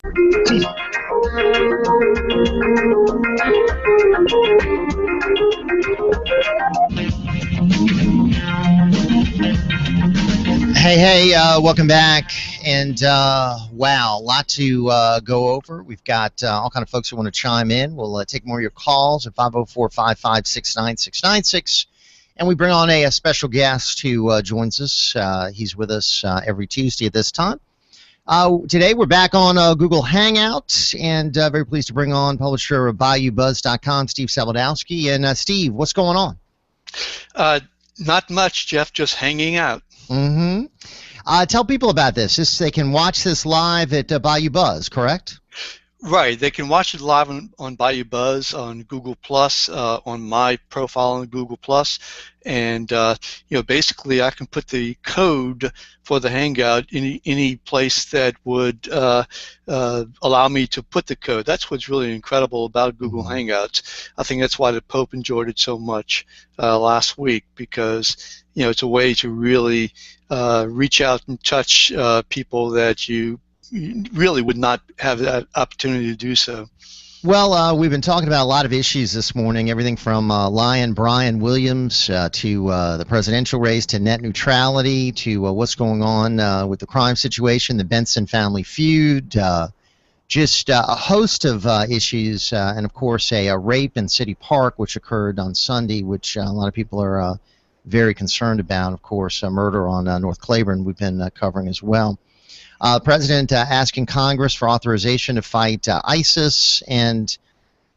Hey, welcome back. And wow, a lot to go over. We've got all kind of folks who want to chime in. We'll take more of your calls at 504-556-9696. And we bring on a special guest who joins us. He's with us every Tuesday at this time. Today we're back on Google Hangout, and very pleased to bring on publisher of WGSO-Bayoubuzz.com, Steve Sabludowsky. And Steve, what's going on? Not much, Jeff, just hanging out. Mm-hmm. Tell people about this. They can watch this live at WGSO-Bayoubuzz, correct? Right. They can watch it live on WGSO-Bayoubuzz on Google Plus, on my profile on Google Plus, and basically I can put the code for the Hangout in any place that would allow me to put the code. That's what's really incredible about Google Hangouts. I think that's why the Pope enjoyed it so much last week, because it's a way to really reach out and touch people that you really would not have that opportunity to do so. Well, we've been talking about a lot of issues this morning, everything from Lion Brian Williams to the presidential race, to net neutrality, to what's going on with the crime situation, the Benson family feud, just a host of issues, and of course a rape in City Park, which occurred on Sunday, which a lot of people are very concerned about. Of course, a murder on North Claiborne we've been covering as well. President asking Congress for authorization to fight ISIS, and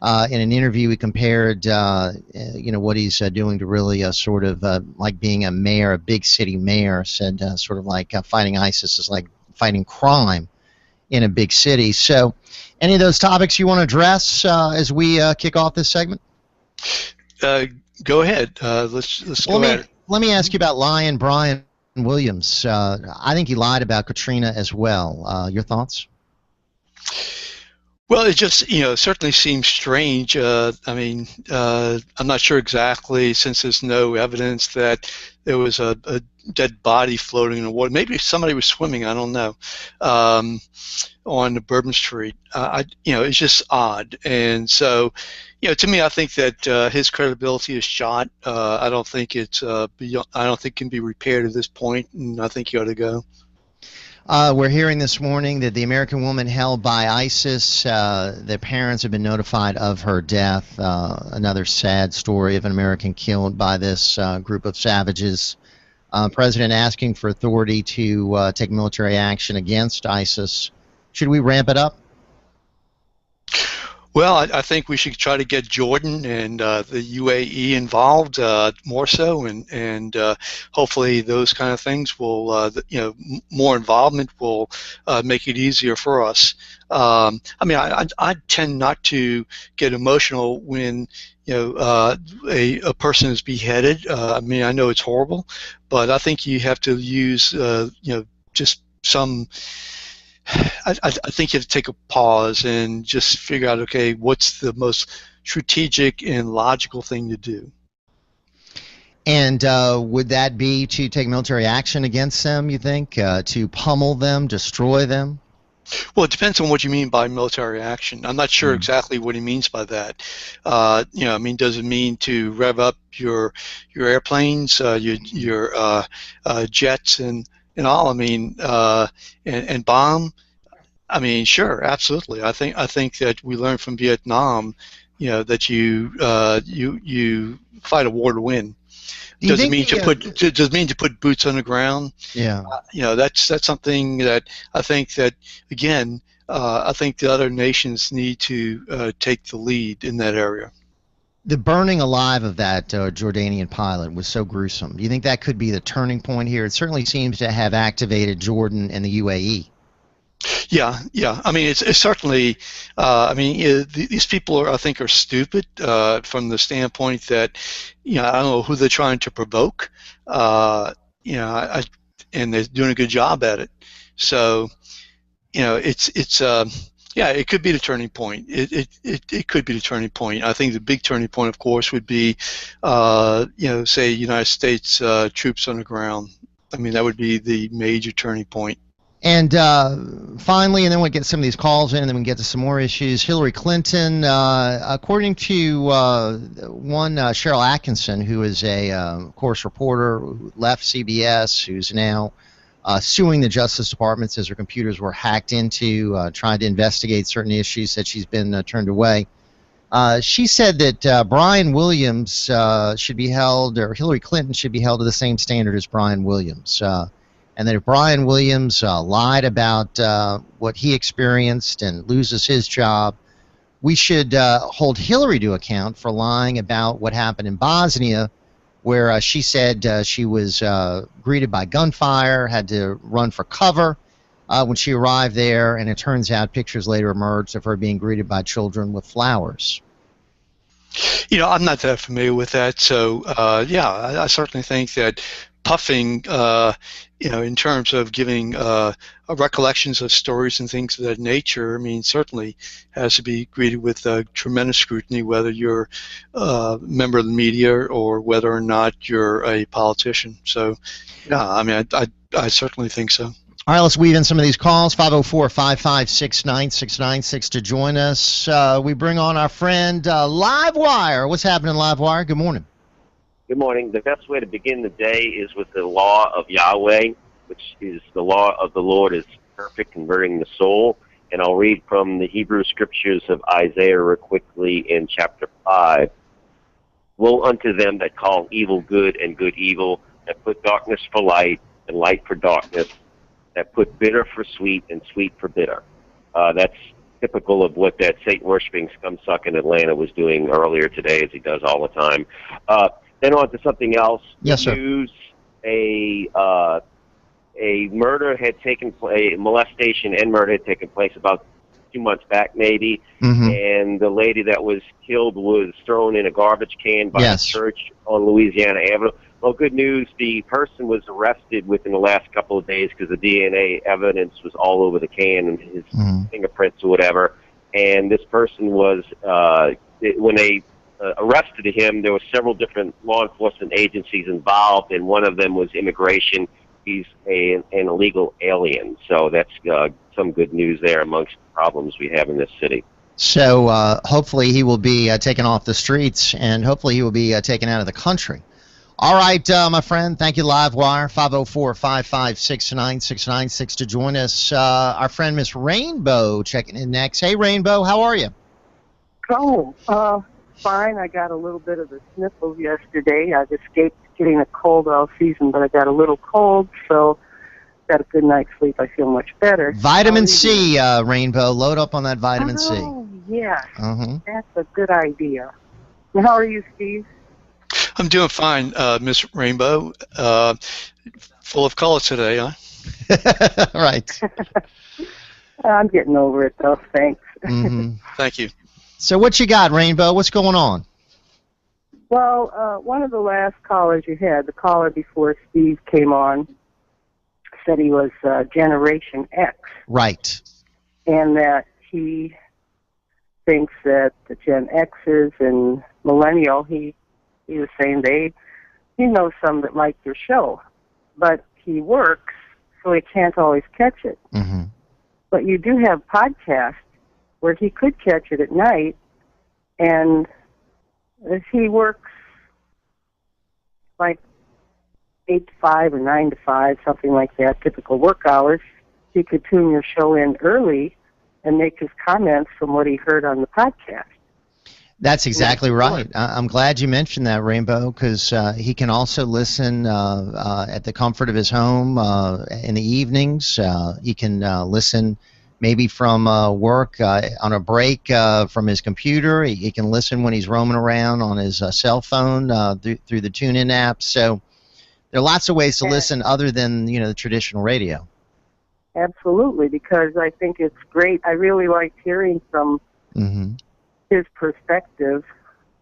in an interview he compared what he's doing to really sort of like being a mayor, a big city mayor, said sort of like fighting ISIS is like fighting crime in a big city. So any of those topics you want to address as we kick off this segment? Go ahead. Let's go ahead. Let me ask you about Lion Brian Williams. I think he lied about Katrina as well. Your thoughts? Well, it just certainly seems strange. I'm not sure exactly, since there's no evidence that there was a dead body floating in the water. Maybe somebody was swimming. I don't know. On Bourbon Street. It's just odd. And so, to me, I think that his credibility is shot. I don't think it's I don't think it can be repaired at this point, and I think he ought to go. We're hearing this morning that the American woman held by ISIS, their parents have been notified of her death. Another sad story of an American killed by this group of savages. President asking for authority to take military action against ISIS. Should we ramp it up? Well, I think we should try to get Jordan and the UAE involved more so, and hopefully those kind of things will, more involvement will make it easier for us. I tend not to get emotional when a person is beheaded. I know it's horrible, but I think you have to use just some. I think you have to take a pause and just figure out, okay, what's the most strategic and logical thing to do. And would that be to take military action against them, you think? To pummel them, destroy them? Well, it depends on what you mean by military action. I'm not sure exactly what he means by that. Does it mean to rev up your airplanes, your jets and all? And bomb. Sure, absolutely. I think that we learned from Vietnam, that you fight a war to win. Does it mean to put boots on the ground? Yeah. That's something that I think that, again, I think the other nations need to take the lead in that area. The burning alive of that Jordanian pilot was so gruesome. Do you think that could be the turning point here? It certainly seems to have activated Jordan and the UAE. Yeah. It's certainly. These people I think are stupid from the standpoint that, I don't know who they're trying to provoke. And they're doing a good job at it. So, it could be the turning point. It could be the turning point. I think the big turning point, of course, would be, say, United States troops on the ground. That would be the major turning point. And finally, and then we'll get some of these calls in, and then we can get to some more issues. Hillary Clinton, according to one Cheryl Atkinson, who is a, of course, reporter who left CBS, who's now suing the Justice Department as her computers were hacked into, trying to investigate certain issues that she's been turned away. She said that Brian Williams should be held, or Hillary Clinton should be held to the same standard as Brian Williams. And that if Brian Williams lied about what he experienced and loses his job, we should hold Hillary to account for lying about what happened in Bosnia, where she said she was greeted by gunfire, had to run for cover when she arrived there, and it turns out pictures later emerged of her being greeted by children with flowers. You know, I'm not that familiar with that, so yeah, I certainly think that puffing, you know, in terms of giving recollections of stories and things of that nature, I mean, certainly has to be greeted with tremendous scrutiny, whether you're a member of the media or whether or not you're a politician. So, yeah, I mean, I certainly think so. All right, let's weave in some of these calls. 504-556-9696 to join us. We bring on our friend Livewire. What's happening, Livewire? Good morning. Good morning. The best way to begin the day is with the law of Yahweh, which is the law of the Lord is perfect, converting the soul. And I'll read from the Hebrew scriptures of Isaiah real quickly in chapter 5. Woe unto them that call evil good and good evil, that put darkness for light and light for darkness, that put bitter for sweet and sweet for bitter. That's typical of what that Satan-worshipping scumsuck in Atlanta was doing earlier today, as he does all the time. Then on to something else. Yes, sir. News, a murder had taken place, a molestation and murder had taken place about 2 months back, maybe. Mm-hmm. And the lady that was killed was thrown in a garbage can by Yes. a church on Louisiana Avenue. Well, good news, the person was arrested within the last couple of days because the DNA evidence was all over the can and his fingerprints or whatever. And this person was, when they arrested him, there were several different law enforcement agencies involved, and one of them was immigration. He's an illegal alien. So that's some good news there amongst the problems we have in this city. So hopefully he will be taken off the streets, and hopefully he will be taken out of the country. All right, my friend, thank you, Livewire. 504-556-9696 to join us. Our friend Miss Rainbow checking in next. Hey, Rainbow, how are you? Oh, fine. I got a little bit of the sniffles yesterday. I've escaped getting a cold all season, but I got a little cold, so got a good night's sleep. I feel much better. Vitamin C, Rainbow. Load up on that vitamin C. Oh, yeah. Uh-huh. That's a good idea. And how are you, Steve? I'm doing fine, Miss Rainbow. Full of color today, huh? Right. I'm getting over it, though. Thanks. Mm-hmm. Thank you. So what you got, Rainbow? What's going on? Well, one of the last callers you had, the caller before Steve came on, said he was Generation X. Right. And that he thinks that the Gen Xers and Millennial, he was saying he knows some that like your show, but he works, so he can't always catch it. Mm-hmm. But you do have podcasts where he could catch it at night, and if he works like 8 to 5 or 9 to 5, something like that, typical work hours, he could tune your show in early and make his comments from what he heard on the podcast. That's exactly right. I'm glad you mentioned that, Rainbow, because he can also listen at the comfort of his home in the evenings. He can listen maybe from work on a break from his computer. He can listen when he's roaming around on his cell phone through the TuneIn app. So there are lots of ways to listen other than the traditional radio. Absolutely, because I think it's great. I really liked hearing from his perspective.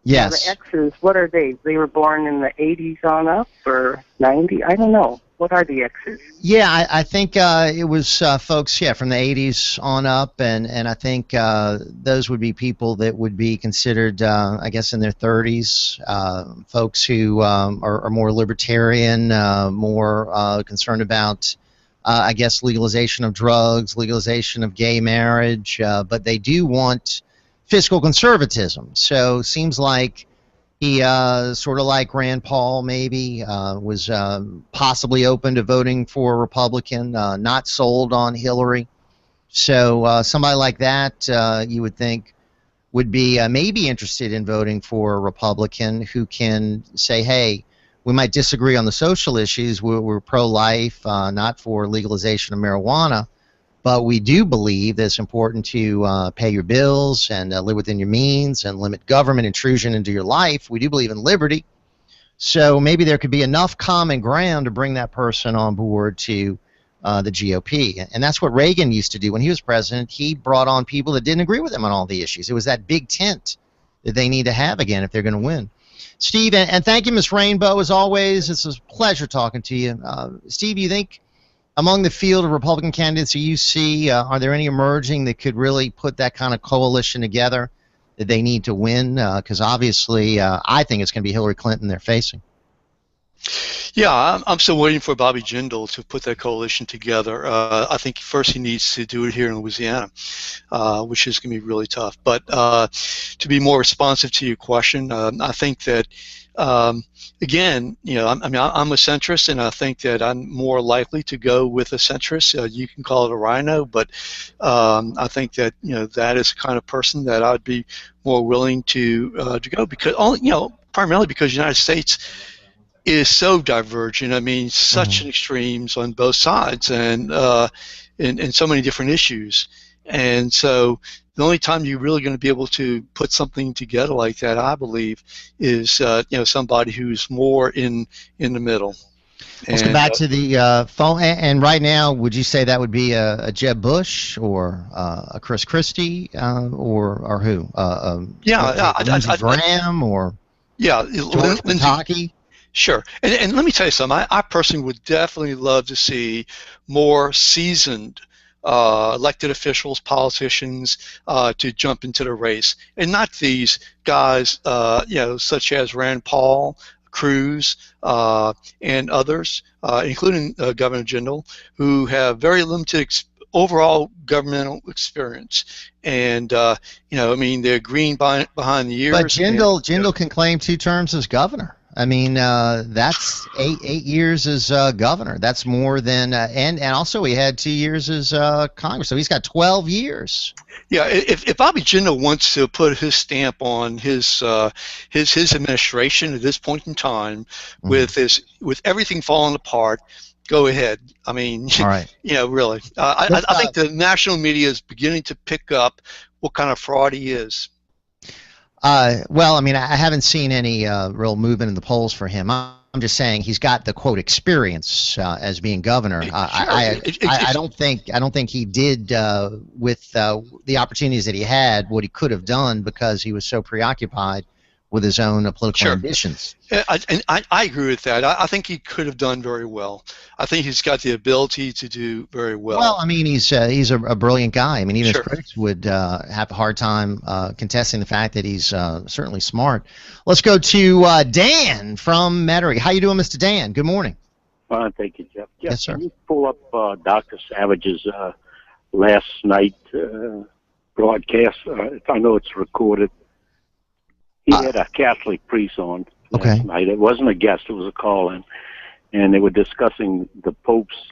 Yes. The X's, what are they? They were born in the 80s on up or 90? I don't know. What are the X's? Yeah, I think it was folks, from the 80s on up, and I think those would be people that would be considered, I guess, in their 30s, folks who are more libertarian, more concerned about I guess, legalization of drugs, legalization of gay marriage, but they do want fiscal conservatism. So seems like he, sort of like Rand Paul maybe, was possibly open to voting for a Republican, not sold on Hillary. So somebody like that, you would think, would be maybe interested in voting for a Republican who can say, hey, we might disagree on the social issues. We're pro-life, not for legalization of marijuana, but we do believe that it's important to pay your bills and live within your means and limit government intrusion into your life. We do believe in liberty. So maybe there could be enough common ground to bring that person on board to the GOP. And that's what Reagan used to do when he was president. He brought on people that didn't agree with him on all the issues. It was that big tent that they need to have again if they're going to win. Steve, and thank you, Ms. Rainbow, as always. It's a pleasure talking to you. Steve, you think among the field of Republican candidates that you see, are there any emerging that could really put that kind of coalition together that they need to win? Because obviously, I think it's going to be Hillary Clinton they're facing. Yeah, I'm still waiting for Bobby Jindal to put that coalition together. I think first he needs to do it here in Louisiana, which is going to be really tough. But to be more responsive to your question, I think that, again, I'm a centrist, and I think that I'm more likely to go with a centrist. You can call it a rhino, but I think that that is the kind of person that I'd be more willing to go, because primarily because the United States is so divergent. I mean, such an extremes on both sides, and in so many different issues. And so the only time you're really going to be able to put something together like that, I believe, is somebody who's more in the middle. Let's go back to the phone. And right now, would you say that would be a Jeb Bush or a Chris Christie or who? Lindsey Graham or George Pataki? Sure. And let me tell you something. I personally would definitely love to see more seasoned elected officials, politicians, to jump into the race, and not these guys, such as Rand Paul, Cruz, and others, including Governor Jindal, who have very limited overall governmental experience. And they're green behind the ears. But Jindal can claim 2 terms as governor. I mean, that's eight years as governor. That's more than, and also he had 2 years as Congress, so he's got 12 years. Yeah, if Bobby Jindal wants to put his stamp on his administration at this point in time, with everything falling apart, go ahead. I mean, all right. Really, I think the national media is beginning to pick up what kind of fraud he is. Well, I mean, I haven't seen any real movement in the polls for him. I'm just saying he's got the quote experience as being governor. I don't think he did with the opportunities that he had what he could have done, because he was so preoccupied with his own political ambitions. And I agree with that. I think he could have done very well. I think he's got the ability to do very well. Well, I mean, he's a brilliant guy. I mean, even his critics would have a hard time contesting the fact that he's certainly smart. Let's go to Dan from Metairie. How you doing, Mr. Dan? Good morning. Fine, thank you, Jeff. Yes, sir. Can you pull up Dr. Savage's last night broadcast? I know it's recorded. He had a Catholic priest on last night. It wasn't a guest; it was a call-in, and they were discussing the Pope's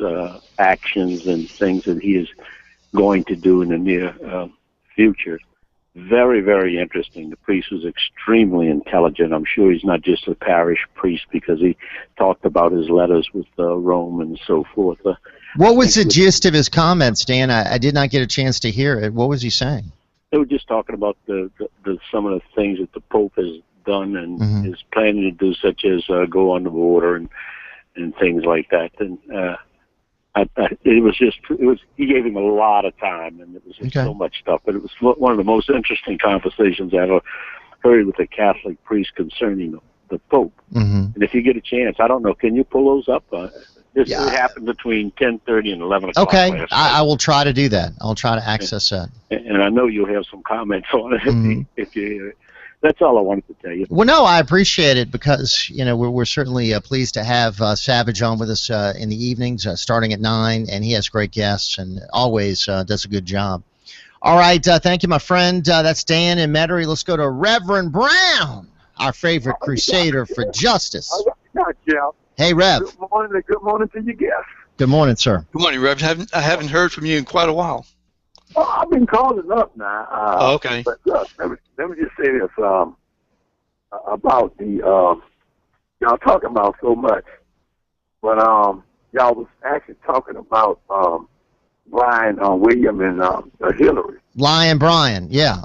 actions and things that he is going to do in the near future. Very, very interesting. The priest was extremely intelligent. I'm sure he's not just a parish priest, because he talked about his letters with Rome and so forth. What was the gist of his comments, Dan? I did not get a chance to hear it. What was he saying? They were just talking about the some of the things that the Pope has done and is planning to do, such as go on the border and things like that. And he gave him a lot of time, and it was just so much stuff. But it was one of the most interesting conversations I ever heard with a Catholic priest concerning the Pope. And if you get a chance, I don't know, can you pull those up? This happened between 10:30 and 11 o'clock. Okay, I will try to do that. I'll try to access that. And I know you'll have some comments on it. If you, That's all I wanted to tell you. Well, no, I appreciate it because, you know, we're certainly pleased to have Savage on with us in the evenings starting at 9, and he has great guests and always does a good job. All right, thank you, my friend. That's Dan and Metairie. Let's go to Reverend Brown, our favorite crusader for justice. Hey, Rev. Good morning to you guests. Good morning, sir. Good morning, Rev. I haven't heard from you in quite a while. Well, I've been calling up now. Okay. But look, let me just say this about the y'all talking about so much, but y'all was actually talking about Brian William and Hillary. Lion Brian, yeah,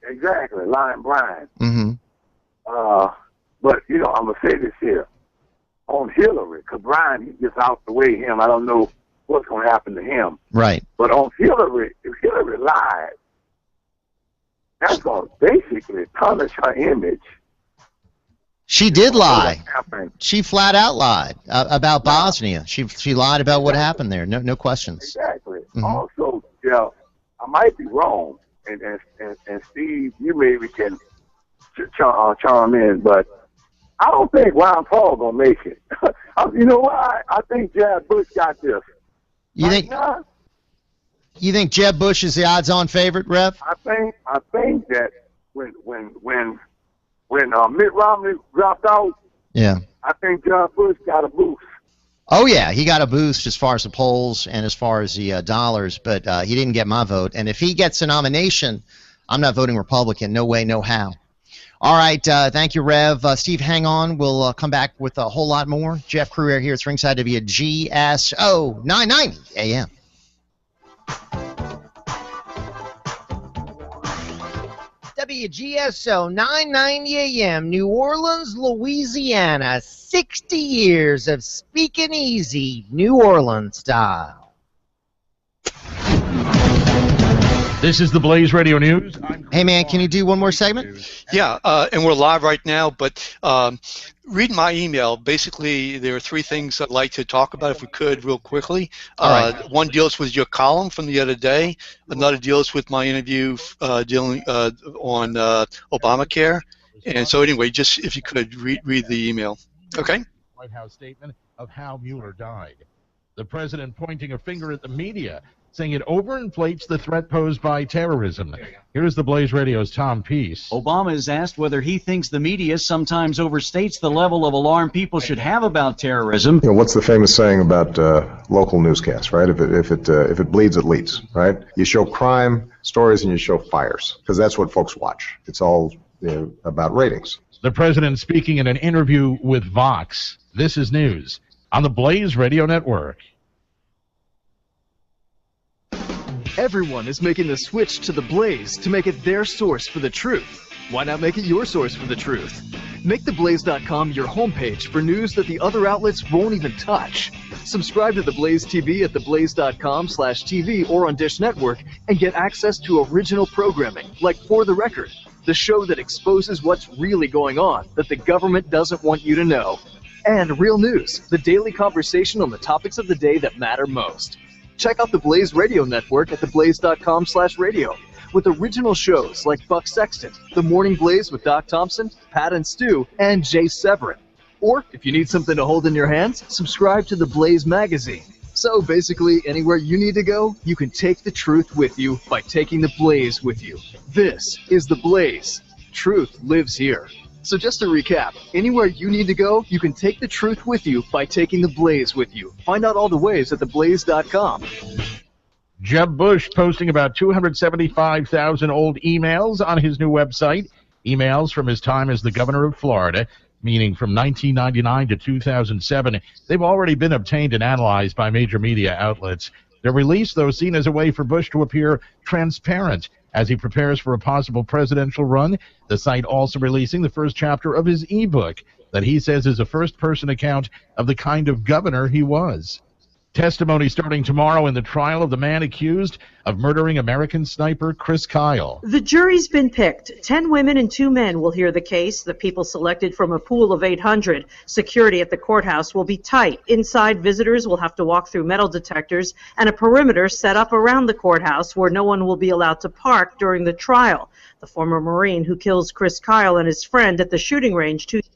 Exactly, Lion Brian. Mm-hmm. But you know, I'm gonna say this here on Hillary, because Brian he gets out the way. I don't know what's going to happen to him. Right. But on Hillary, if Hillary lied, that's going to basically tarnish her image. She did lie. She flat out lied about Bosnia. She lied about what happened there. No questions. Exactly. Mm-hmm. Also, yeah, I might be wrong, and Steve, you maybe can charm in, but I don't think Ron Paul gonna make it. You know why? I think Jeb Bush got this. You think Jeb Bush is the odds-on favorite, Rev? I think that when Mitt Romney dropped out, yeah, I think Jeb Bush got a boost. Oh yeah, he got a boost as far as the polls and as far as the dollars, but he didn't get my vote. And if he gets a nomination, I'm not voting Republican. No way, no how. All right, thank you, Rev. Steve, hang on. We'll come back with a whole lot more. Jeff Crouere here. It's Ringside WGSO 990 AM. WGSO 990 AM, New Orleans, Louisiana. 60 years of speaking easy, New Orleans style. This is the Blaze Radio News. Hey, man, can you do one more segment? Yeah, and we're live right now, but read my email. Basically, there are 3 things I'd like to talk about, if we could, real quickly. One deals with your column from the other day. Another deals with my interview dealing on Obamacare. And so anyway, just if you could read the email. Okay? White House statement of how Mueller died. The president pointing a finger at the media, saying it overinflates the threat posed by terrorism. Here's the Blaze Radio's Tom Peace. Obama is asked whether he thinks the media sometimes overstates the level of alarm people should have about terrorism. You know, what's the famous saying about local newscasts, right? If it bleeds, it leads, right? You show crime stories and you show fires, because that's what folks watch. It's all about ratings. The president speaking in an interview with Vox. This is news on the Blaze Radio Network. Everyone is making the switch to the Blaze to make it their source for the truth. Why not make it your source for the truth? Make theblaze.com your homepage for news that the other outlets won't even touch. Subscribe to the Blaze TV at theblaze.com/TV or on Dish Network and get access to original programming like For the Record, the show that exposes what's really going on that the government doesn't want you to know. And Real News, the daily conversation on the topics of the day that matter most. Check out the Blaze Radio Network at theblaze.com/radio with original shows like Buck Sexton, The Morning Blaze with Doc Thompson, Pat and Stu, and Jay Severin. Or, if you need something to hold in your hands, subscribe to the Blaze magazine. So basically, anywhere you need to go, you can take the truth with you by taking the Blaze with you. This is the Blaze. Truth lives here. So just to recap, anywhere you need to go, you can take the truth with you by taking the Blaze with you. Find out all the ways at theblaze.com. Jeb Bush posting about 275,000 old emails on his new website. Emails from his time as the governor of Florida, meaning from 1999 to 2007. They've already been obtained and analyzed by major media outlets. Their release, though, seen as a way for Bush to appear transparent as he prepares for a possible presidential run. The site also releasing the first chapter of his ebook that he says is a first-person account of the kind of governor he was. Testimony starting tomorrow in the trial of the man accused of murdering American sniper Chris Kyle. The jury's been picked. 10 women and 2 men will hear the case. The people selected from a pool of 800. Security at the courthouse will be tight. Inside, visitors will have to walk through metal detectors and a perimeter set up around the courthouse where no one will be allowed to park during the trial. The former Marine who kills Chris Kyle and his friend at the shooting range Tuesday.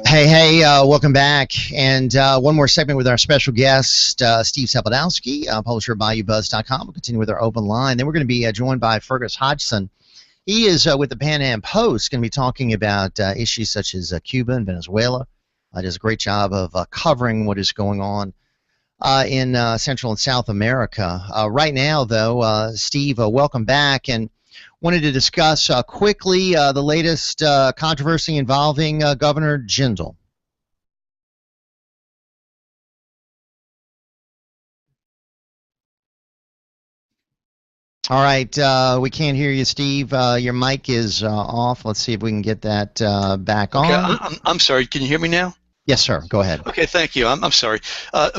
Hey, welcome back. And one more segment with our special guest, Steve Sabludowsky, publisher of Bayoubuzz.com. We'll continue with our open line. Then we're going to be joined by Fergus Hodgson. He is with the Pan Am Post, going to be talking about issues such as Cuba and Venezuela. Does a great job of covering what is going on in Central and South America. Right now, though, Steve, welcome back, and wanted to discuss quickly the latest controversy involving Governor Jindal. All right, we can't hear you, Steve. Your mic is off. Let's see if we can get that back on. Okay, I'm sorry. Can you hear me now? Yes, sir. Go ahead. Okay, thank you. I'm sorry.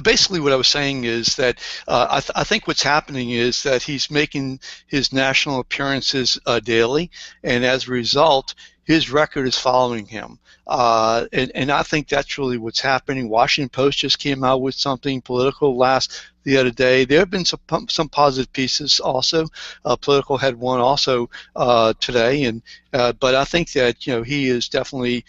Basically, what I was saying is that I think what's happening is that he's making his national appearances daily, and as a result, his record is following him. And I think that's really what's happening. Washington Post just came out with something political the other day. There have been some positive pieces also. Political had one also today, but I think that he is definitely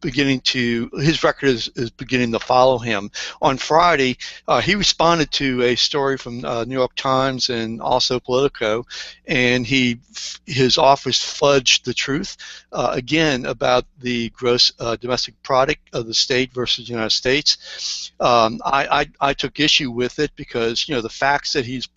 his record is beginning to follow him. On Friday, he responded to a story from New York Times and also Politico, and his office fudged the truth again about the gross domestic product of the state versus the United States. I took issue with it because the facts that he's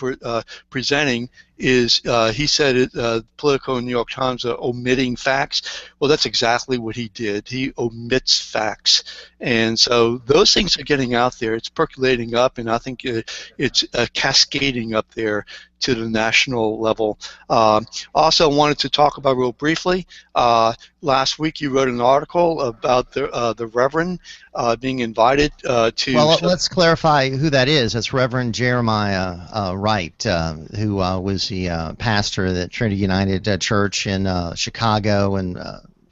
presenting is he said Politico and New York Times are omitting facts. Well, that's exactly what he did. He omits facts, and so those things are getting out there. It's percolating up, and I think it's cascading up there to the national level. Also wanted to talk about real briefly, last week you wrote an article about the Reverend being invited to... Well, let's clarify who that is. That's Reverend Jeremiah Wright, who was the pastor at Trinity United Church in Chicago, and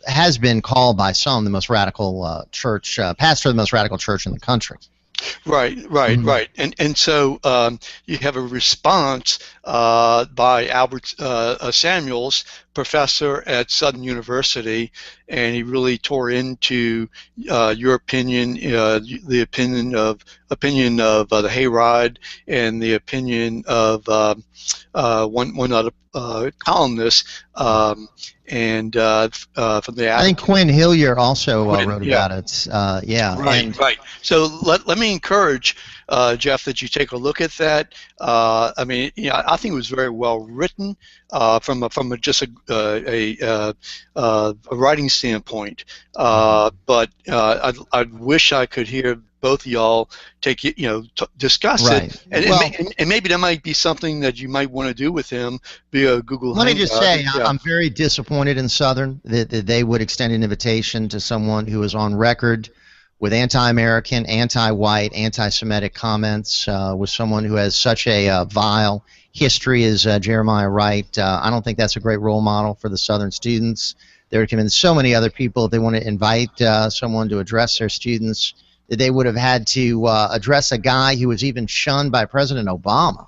has been called by some the most radical church, pastor of the most radical church in the country. Right. And so you have a response by Albert Samuels, professor at Southern University, and he really tore into your opinion, the opinion of the Hayride, and the opinion of one other columnist, and from the... I think Quinn Hillier also wrote about it. Right. So let me encourage, Jeff, that you take a look at that. I mean, I think it was very well written from just a writing standpoint. But I wish I could hear both of y'all discuss it, and maybe that might be something that you might want to do with him via Google Hangout. Let me just say, I'm very disappointed in Southern that they would extend an invitation to someone who is on record with anti-American, anti-white, anti-Semitic comments, with someone who has such a vile history as Jeremiah Wright. I don't think that's a great role model for the Southern students. There have been so many other people, if they want to invite someone to address their students, that they would have had to address a guy who was even shunned by President Obama.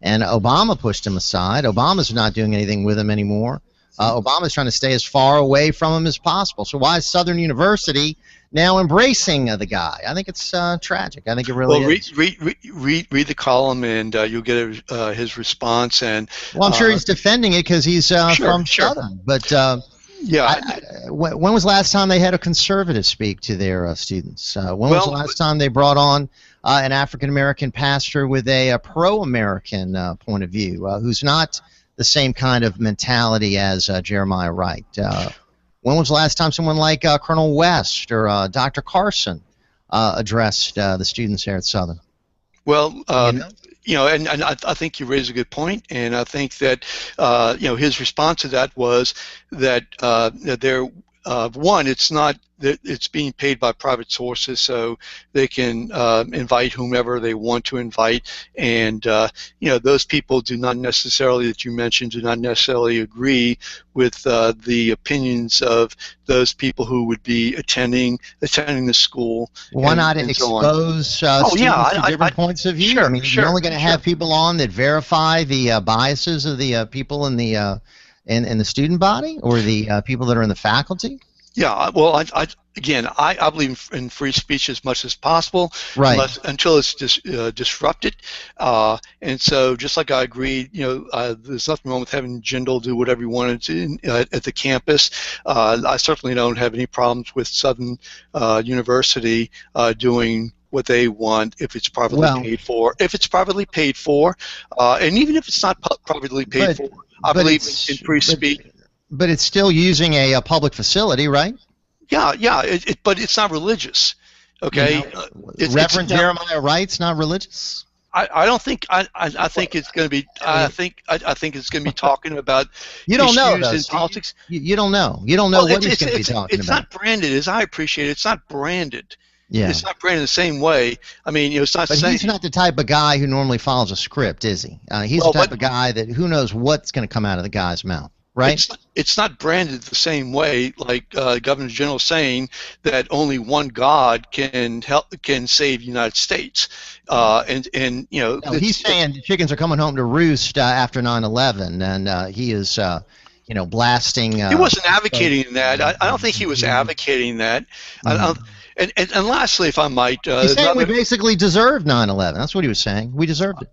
And Obama pushed him aside. Obama's not doing anything with him anymore. Obama's trying to stay as far away from him as possible. So why is Southern University now embracing the guy? I think it's tragic. I think it really is. Read the column, and you'll get his response. And well, I'm sure he's defending it because he's from Southern. But when was the last time they had a conservative speak to their students? When was the last time they brought on an African-American pastor with a pro-American point of view, who's not the same kind of mentality as Jeremiah Wright? When was the last time someone like Colonel West or Dr. Carson addressed the students there at Southern? Well, and I think you raise a good point, and I think that his response to that was that it's being paid by private sources, so they can invite whomever they want to invite, and those people do not necessarily, that you mentioned, do not necessarily agree with the opinions of those people who would be attending the school. Why not expose students to different points of view? I mean, you're only going to have people on that verify the biases of the people in the student body, or the people that are in the faculty. Yeah, well, I believe in free speech as much as possible, right? Until it's disrupted. And so, just like I agree, there's nothing wrong with having Jindal do whatever he wanted to at the campus. I certainly don't have any problems with Southern University doing what they want if it's privately paid for. If it's privately paid for, and even if it's not privately paid for, I believe in free speech. But it's still using a public facility, right? Yeah, but it's not religious. Okay, Reverend Jeremiah Wright's not religious. I don't think. I think it's going to be. I think it's going to be talking about. You don't know, though, in politics. You don't know. You don't know what he's going to be talking about. It's not branded, as I appreciate it. It's not branded. Yeah. It's not branded the same way. I mean, it's not. But he's not the type of guy who normally follows a script, is he? He's the type of guy that who knows what's going to come out of the guy's mouth. right? It's not branded the same way, like Governor General saying that only one God can save the United States, and you know. No, he's saying the chickens are coming home to roost after 9/11, and he is, you know, blasting. He wasn't advocating that. I don't think he was advocating that. And lastly, if I might, he's saying we basically deserved 9/11. That's what he was saying. We deserved it.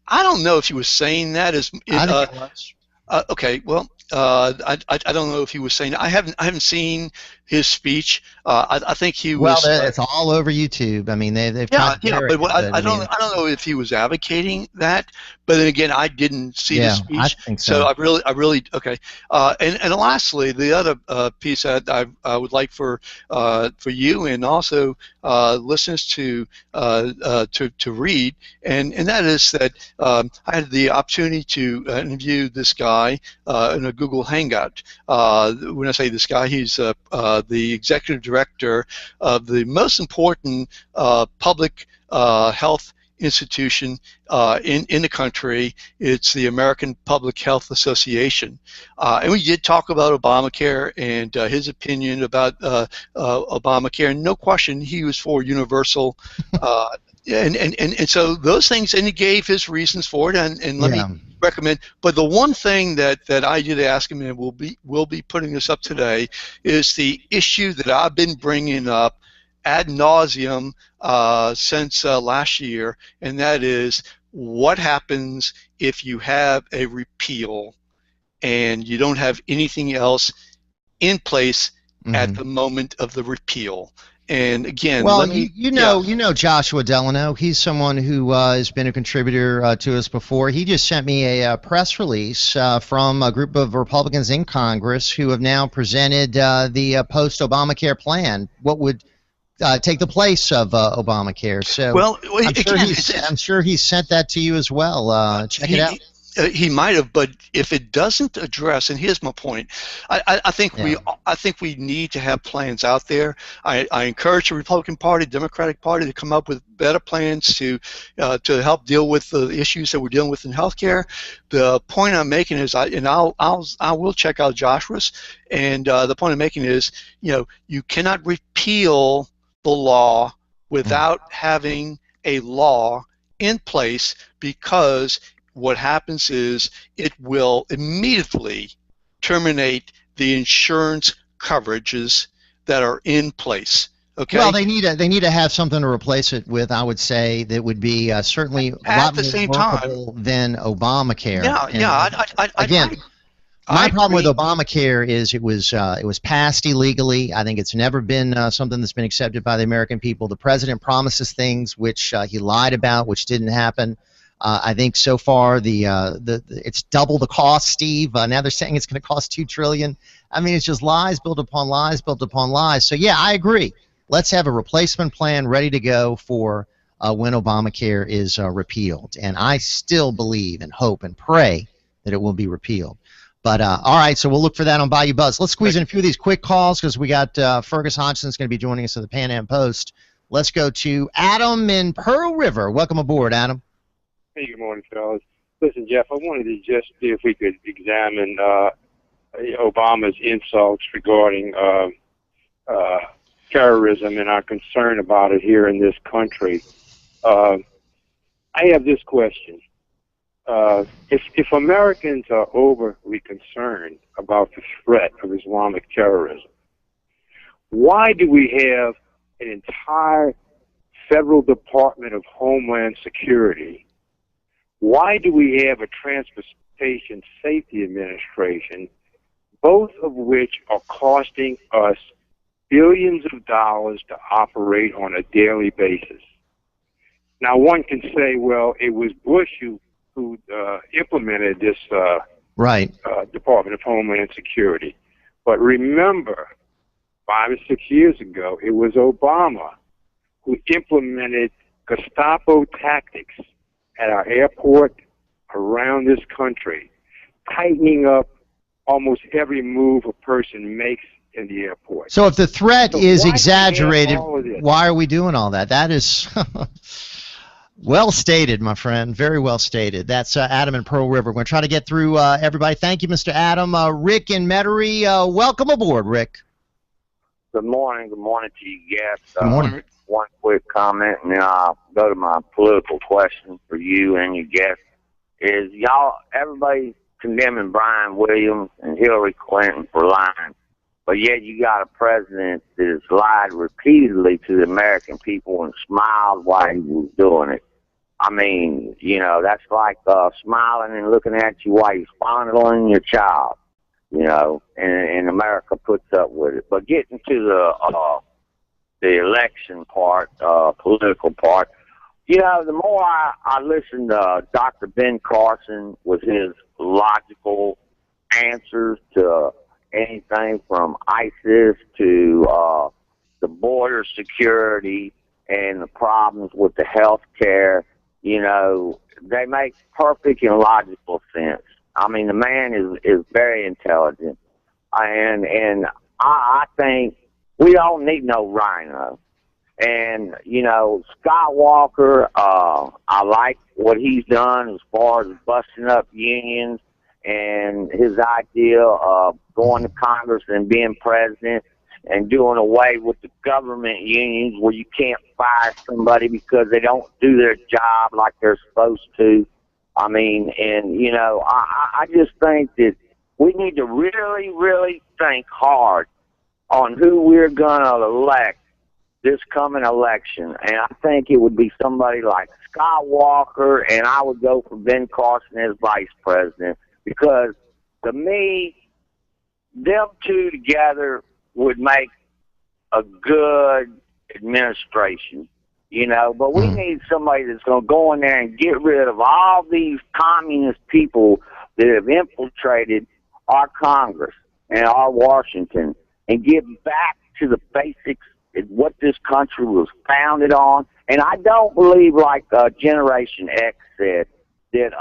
I don't know if he was saying that as. I think it was. Okay, well, I don't know if he was saying. I haven't seen his speech. I think he was. Well, it's all over YouTube. I mean, they've yeah, but I don't know if he was advocating that. But then again, I didn't see the speech, I think so. I really okay. And lastly, the other piece that I would like for you and also listeners to read, and that is that I had the opportunity to interview this guy in a Google Hangout. When I say this guy, he's the executive director of the most important public health institution in the country. It's the American Public Health Association, and we did talk about Obamacare and his opinion about Obamacare. And no question, he was for universal. And so those things, and he gave his reasons for it, and let me recommend. But the one thing that I did ask him, and we'll be putting this up today, is the issue that I've been bringing up ad nauseum since last year, and that is what happens if you have a repeal and you don't have anything else in place at the moment of the repeal. And again, well, you know Joshua Delano. He's someone who has been a contributor to us before. He just sent me a press release from a group of Republicans in Congress who have now presented the post-Obamacare plan. What would take the place of Obamacare? So, well, I'm sure he sent that to you as well. Check it out. He might have, but if it doesn't address, and here's my point, I think we need to have plans out there. I encourage the Republican Party, Democratic Party to come up with better plans to help deal with the issues that we're dealing with in healthcare. The point I'm making is, I will check out Joshua's, and the point I'm making is, you cannot repeal the law without having a law in place, because what happens is it will immediately terminate the insurance coverages that are in place. Okay. Well, they need to have something to replace it with. I would say that would be certainly a lot more workable than Obamacare. Yeah, my problem with Obamacare is it was passed illegally. I think it's never been something that's been accepted by the American people. The president promises things which he lied about, which didn't happen. I think so far it's double the cost, Steve. Now they're saying it's going to cost $2 trillion. I mean, it's just lies built upon lies built upon lies. So yeah, I agree. Let's have a replacement plan ready to go for when Obamacare is repealed. And I still believe and hope and pray that it will be repealed. But all right, so we'll look for that on Bayou Buzz. Let's squeeze in a few of these quick calls because we got Fergus Hodgson's going to be joining us at the Pan Am Post. Let's go to Adam in Pearl River. Welcome aboard, Adam. Hey, good morning, fellas. Listen, Jeff, I wanted to just see if we could examine Obama's insults regarding terrorism and our concern about it here in this country. I have this question. If Americans are overly concerned about the threat of Islamic terrorism, why do we have an entire federal Department of Homeland Security? Why do we have a Transportation Safety Administration, both of which are costing us billions of dollars to operate on a daily basis? Now, one can say, well, it was Bush who implemented this Department of Homeland Security. But remember, 5 or 6 years ago, it was Obama who implemented Gestapo tactics at our airport around this country, tightening up almost every move a person makes in the airport. So if the threat is exaggerated, why are we doing all that? That is, Well stated, my friend. Very well stated. That's Adam in Pearl River. We're going to try to get through everybody. Thank you, Mr. Adam. Rick in Metairie, welcome aboard, Rick. Good morning. Good morning to you guests. Good morning. One quick comment, and then I'll go to my political question for you and your guests. Is everybody condemning Brian Williams and Hillary Clinton for lying, but yet you got a president that has lied repeatedly to the American people and smiled while he was doing it. I mean, that's like smiling and looking at you while you're fondling your child, and America puts up with it. But getting to the election part, political part, the more I listen to Dr. Ben Carson with his logical answers to anything from ISIS to the border security and the problems with the health care, they make perfect and logical sense. I mean, the man is very intelligent. And I think we don't need no rhino. And, Scott Walker, I like what he's done as far as busting up unions and his idea of going to Congress and being president and doing away with the government unions where you can't fire somebody because they don't do their job like they're supposed to. I mean, and, I just think that we need to really, really think hard on who we're going to elect this coming election. And I think it would be somebody like Scott Walker, and I would go for Ben Carson as vice president, because to me, them two together would make a good administration, but we need somebody that's going to go in there and get rid of all these communist people that have infiltrated our Congress and our Washington and get back to the basics of what this country was founded on. And I don't believe, like Generation X said, that,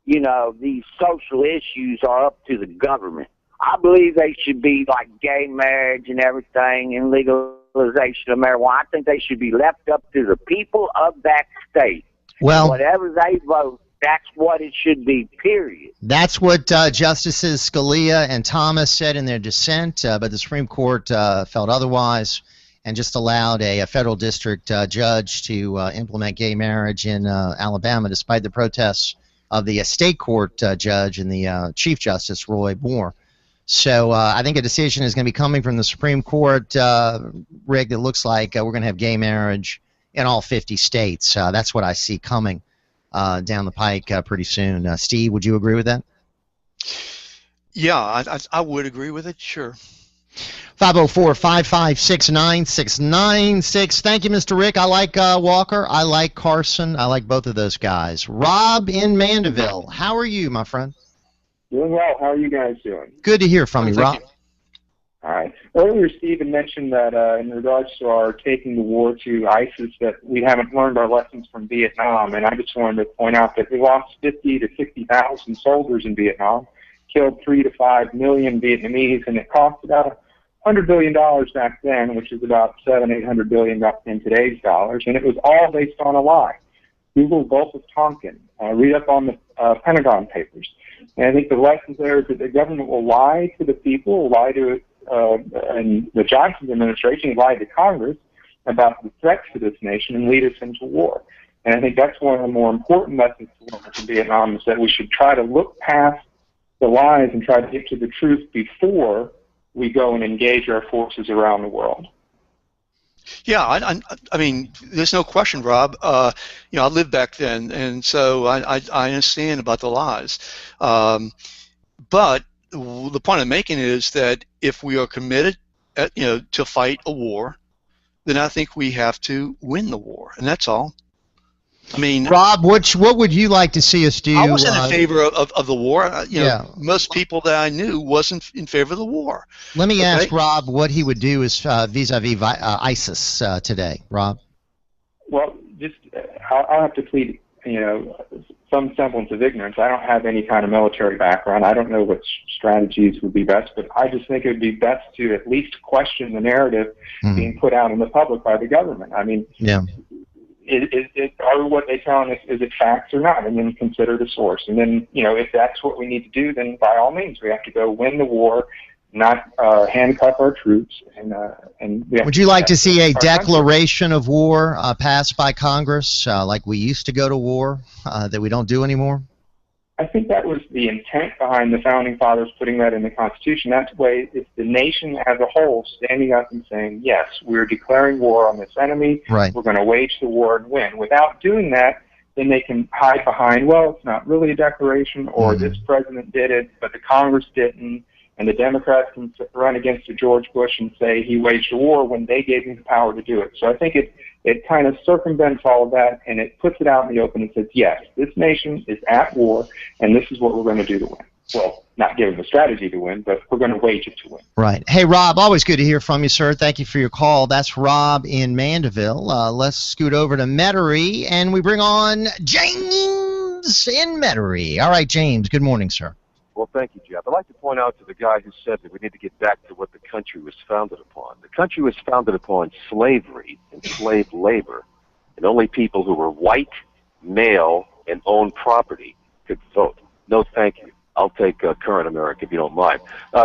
these social issues are up to the government. I believe they should be like gay marriage and everything and legalization of marijuana. I think they should be left up to the people of that state. Well, whatever they vote, that's what it should be, period. That's what Justices Scalia and Thomas said in their dissent, but the Supreme Court felt otherwise and just allowed a federal district judge to implement gay marriage in Alabama, despite the protests of the state court judge and the Chief Justice, Roy Moore. So I think a decision is going to be coming from the Supreme Court, Rick, that looks like we're going to have gay marriage in all 50 states. That's what I see coming down the pike pretty soon. Steve, would you agree with that? Yeah, I would agree with it, sure. 504-556-9696. Thank you, Mr. Rick. I like Walker. I like Carson. I like both of those guys. Rob in Mandeville. How are you, my friend? Doing well. How are you guys doing? Good to hear from you, Rob. All right. Earlier, Stephen mentioned that in regards to our taking the war to ISIS, that we haven't learned our lessons from Vietnam. And I just wanted to point out that we lost 50 to 60,000 soldiers in Vietnam, killed 3 to 5 million Vietnamese, and it cost about $100 billion back then, which is about $700–800 billion in today's dollars. And it was all based on a lie. Google Gulf of Tonkin. Read up on the Pentagon Papers. And I think the lesson there is that the government will lie to the people, lie to and the Johnson administration lied to Congress about the threats to this nation and lead us into war. And I think that's one of the more important lessons to learn from Vietnam, is that we should try to look past the lies and try to get to the truth before we go and engage our forces around the world. Yeah, I mean, there's no question, Rob. I lived back then, and so I understand about the lies. But the point I'm making is that if we are committed, to fight a war, then I think we have to win the war, and that's all. I mean, Rob, what would you like to see us do? I wasn't in favor of the war. Yeah. Most people that I knew wasn't in favor of the war. Let me ask Rob what he would do is vis-a-vis ISIS today. Rob? Well, just I'll have to plead, some semblance of ignorance. I don't have any kind of military background. I don't know what strategies would be best, but I just think it would be best to at least question the narrative being put out in the public by the government. I mean, are what they telling us, is it facts or not? And then consider the source. And then, if that's what we need to do, then by all means, we have to go win the war, not handcuff our troops. And would you like to see a declaration of war passed by Congress, like we used to go to war, that we don't do anymore? I think that was the intent behind the Founding Fathers putting that in the Constitution. That way, it's the nation as a whole standing up and saying, yes, we're declaring war on this enemy. Right. We're going to wage the war and win. Without doing that, then they can hide behind, well, it's not really a declaration, or this president did it, but the Congress didn't. And the Democrats can run against George Bush and say he waged a war when they gave him the power to do it. So I think it kind of circumvents all of that, and it puts it out in the open and says, yes, this nation is at war, and this is what we're going to do to win. Well, not give them a strategy to win, but we're going to wage it to win. Right. Hey, Rob, always good to hear from you, sir. Thank you for your call. That's Rob in Mandeville. Let's scoot over to Metairie, and we bring on James in Metairie. All right, James, good morning, sir. Well, thank you, Jeff. I'd like to point out to the guy who said that we need to get back to what the country was founded upon. The country was founded upon slavery and slave labor, and only people who were white, male, and owned property could vote. No, thank you. I'll take current America, if you don't mind.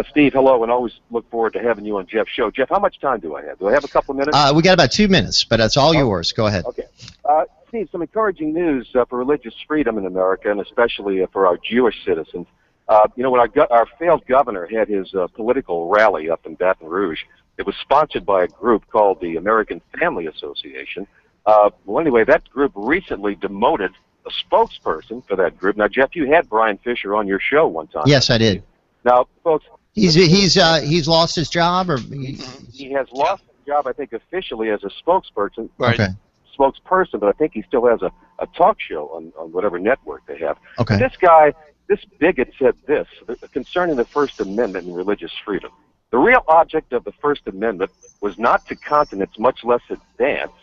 Steve, hello, and always look forward to having you on Jeff's show. Jeff, how much time do I have? Do I have a couple of minutes? We got about 2 minutes, but it's all yours. Go ahead. Okay. Steve, some encouraging news for religious freedom in America, and especially for our Jewish citizens. When our failed governor had his political rally up in Baton Rouge, it was sponsored by a group called the American Family Association. Well, anyway, that group recently demoted a spokesperson for that group. Now, Jeff, you had Brian Fisher on your show one time. Yes, I did. Now, folks, he's lost his job, or he has lost his job, I think, officially as a spokesperson. Right. Okay. Spokesperson, but I think he still has a talk show on whatever network they have. Okay. This bigot said this concerning the First Amendment and religious freedom. The real object of the First Amendment was not to countenance, much less advance,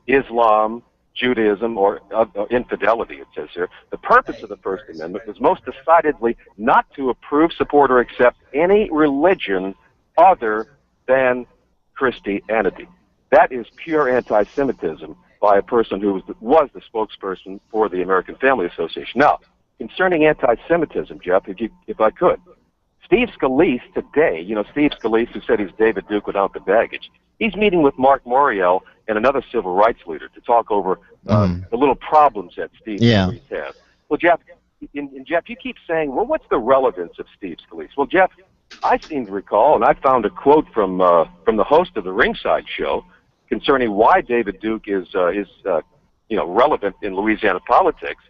Islam, Judaism, or infidelity, it says here. The purpose of the First Amendment was most decidedly not to approve, support, or accept any religion other than Christianity. That is pure anti-Semitism by a person who was the spokesperson for the American Family Association. Now, concerning anti-Semitism, Jeff, if I could, Steve Scalise today, Steve Scalise, who said he's David Duke without the baggage, he's meeting with Mark Morial and another civil rights leader to talk over the little problems that Steve Scalise has. Well, Jeff, Jeff, you keep saying, well, what's the relevance of Steve Scalise? Well, Jeff, I seem to recall, and I found a quote from the host of the Ringside Show concerning why David Duke is relevant in Louisiana politics.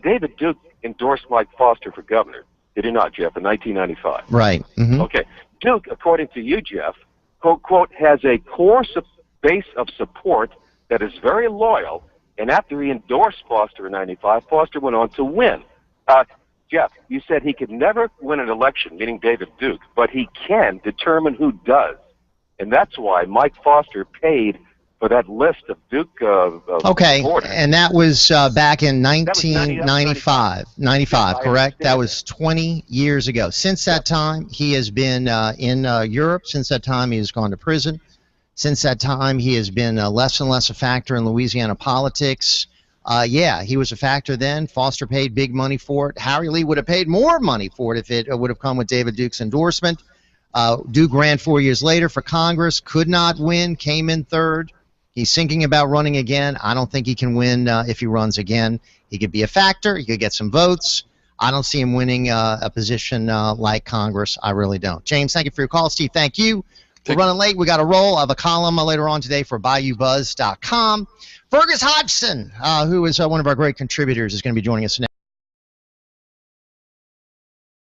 David Duke endorsed Mike Foster for governor. Did he not, Jeff, in 1995? Right. Mm-hmm. Okay. Duke, according to you, Jeff, quote, has a core base of support that is very loyal, and after he endorsed Foster in 95, Foster went on to win. Jeff, you said he could never win an election, meaning David Duke, but he can determine who does. And that's why Mike Foster paid for that list of Duke okay, supporters. And that was back in 1995. 95, correct? That was 20 years ago. Since that time, he has been in Europe. Since that time, he has gone to prison. Since that time, he has been less and less a factor in Louisiana politics. Yeah, he was a factor then. Foster paid big money for it. Harry Lee would have paid more money for it if it would have come with David Duke's endorsement. Duke ran 4 years later for Congress, could not win, came in third. He's thinking about running again. I don't think he can win if he runs again. He could be a factor. He could get some votes. I don't see him winning a position like Congress. I really don't. James, thank you for your call. Steve, thank you. We're running late. We got a roll of a column later on today for BayouBuzz.com. Fergus Hodgson, who is one of our great contributors, is going to be joining us next.